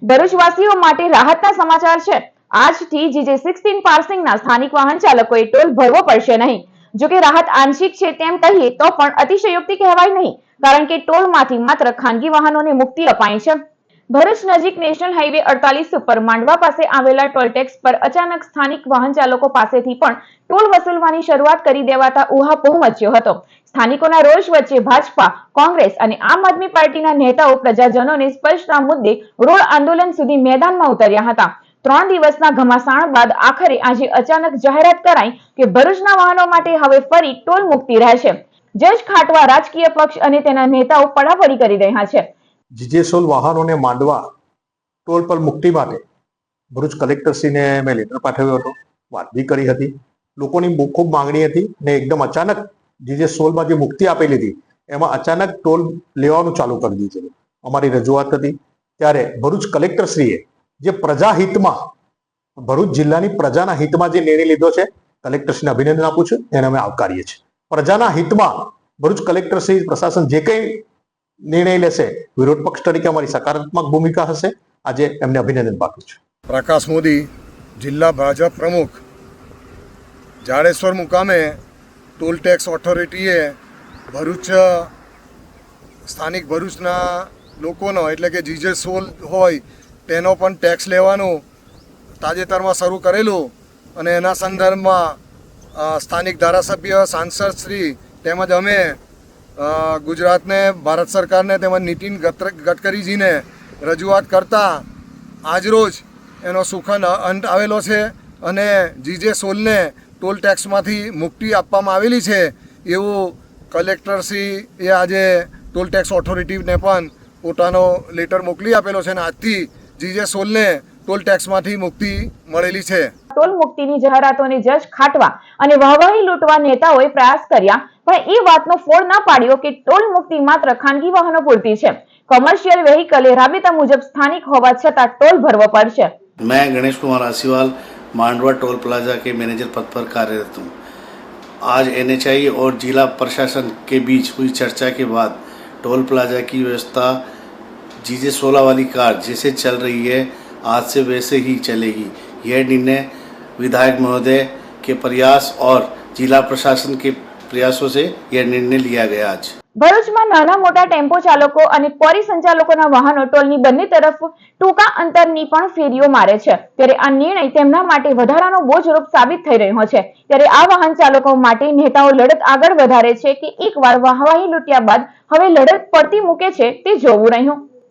ભરૂચવાસીઓ માટે રાહતના સમાચાર છે। આજથી GJ16 પાર્સિંગના સ્થાનિક વાહન ચાલકોએ ટોલ ભરવો પડશે નહીં। જો કે રાહત આંશિક છે તેમ કહીએ તો પણ અતિશયોક્તિ કહેવાય નહીં, કારણ કે ટોલમાંથી માત્ર ખાનગી વાહનોને મુક્તિ અપાઈ છે। ભરૂચ નજીક નેશનલ હાઈવે 48 ઉપર માંડવા પાસે આવેલા ટોલ ટેક્સ પર અચાનક સ્થાનિક વાહન ચાલકો પાસેથી પણ ટોલ વસૂલવાની શરૂઆત કરી દેવાતા ઉહાપોહ મચ્યો હતો। સ્થાનિકોના રોષ વચ્ચે ભાજપા, કોંગ્રેસ અને આમ આદમી પાર્ટીના નેતાઓ પ્રજાજનોને સ્પર્શતા મુદ્દે રોડ આંદોલન સુધી મેદાનમાં ઉતર્યા હતા। 3 દિવસના ઘમાસાણ બાદ આખરે આજે અચાનક જાહેરાત કરાઈ કે ભરૂચના વાહનો માટે હવે ફરી ટોલ મુક્તિ રહેશે। જજ ખાટવા રાજકીય પક્ષ અને તેના નેતાઓ પડાપડી કરી રહ્યા છે। GJ16 વાહનોને માંડવા ટોલ પર મુક્તિ માટે ભરૂચ કલેક્ટરશ્રીને મેં લેટર પાઠવ્યો હતો, વાત બી કરી હતી। લોકોની ખૂબ માંગણી હતી ને એકદમ અચાનક GJ16માં જે મુક્તિ આપેલી હતી એમાં અચાનક ટોલ લેવાનું ચાલુ કરી દીધું। અમારી રજૂઆત હતી ત્યારે ભરૂચ કલેક્ટરશ્રીએ જે પ્રજાહિતમાં, ભરૂચ જિલ્લાની પ્રજાના હિતમાં જે નિર્ણય લીધો છે, કલેક્ટરશ્રીને અભિનંદન આપું છું, એને અમે આવકારીએ છીએ। પ્રજાના હિતમાં ભરૂચ કલેક્ટરશ્રી પ્રશાસન જે કંઈ નિર્ણય લેશે, વિરોધ પક્ષ તરીકે અમારી સકારાત્મક ભૂમિકા હશે। આજે એમને અભિનંદન પાઠવું છું। પ્રકાશ મોદી, જિલ્લા ભાજપ પ્રમુખ। જાડેશ્વર મુકામે ટોલ ટેક્સ ઓથોરિટીએ ભરૂચ સ્થાનિક ભરૂચના લોકોનો એટલે કે GJ16 હોય તેનો પણ ટેક્સ લેવાનું તાજેતરમાં શરૂ કરેલું અને એના સંદર્ભમાં સ્થાનિક ધારાસભ્ય, સાંસદશ્રી તેમજ અમે ગુજરાતને, ભારત સરકારને તેમજ નીતિન ગડકરીજીને રજૂઆત કરતા આજરોજ એનો સુખદ અંત આવેલો છે અને GJ16ને ટોલ ટેક્સમાંથી મુક્તિ આપવામાં આવેલી છે એવું કલેક્ટરશ્રીએ આજે ટોલ ટેક્સ ઓથોરિટીને પણ પોતાનો લેટર મોકલી આપેલો છે અને આજથી GJ16ને ટોલ ટેક્સમાંથી મુક્તિ મળેલી છે। ટોલ મુક્તિની જાહેરાતોને જજ ખાટવા અને વાહવાહી લૂંટવા નેતાઓએ પ્રયાસ કર્યા, પણ એ વાતનો ફોડ ના પાડ્યો કે ટોલ મુક્તિ માત્ર ખાનગી વાહનો પૂરતી છે। કમર્શિયલ વેહિકલે રાબેતા મુજબ સ્થાનિક હોવા છતાં ટોલ ભરવો પડશે। मैं गणेश कुमार आसीवाल मांडवा टोल प्लाजा के मैनेजर पद पर कार्यरत हूँ। आज NHAI और जिला प्रशासन के बीच हुई चर्चा के बाद टोल प्लाजा की व्यवस्था GJ16 वाली कार जैसे चल रही है आज से वैसे ही चलेगी। यह निर्णय विधायक महोदय के प्रयास और जिला प्रशासन के प्रयासों से यह निर्णय लिया गया। आज ભરૂચમાં નાના મોટા ટેમ્પો ચાલકો અને ક્વોરી સંચાલકોના વાહનો ટોલની બંને તરફ ટૂંકા અંતરની પણ ફેરીઓ મારે છે, ત્યારે આ નિર્ણય તેમના માટે વધારાનો બોજરૂપ સાબિત થઈ રહ્યો છે। ત્યારે આ વાહન ચાલકો માટે નેતાઓ લડત આગળ વધારે છે કે એકવાર વાહવાહી લૂંટ્યા બાદ હવે લડત પડતી મૂકે છે તે જોવું રહ્યું।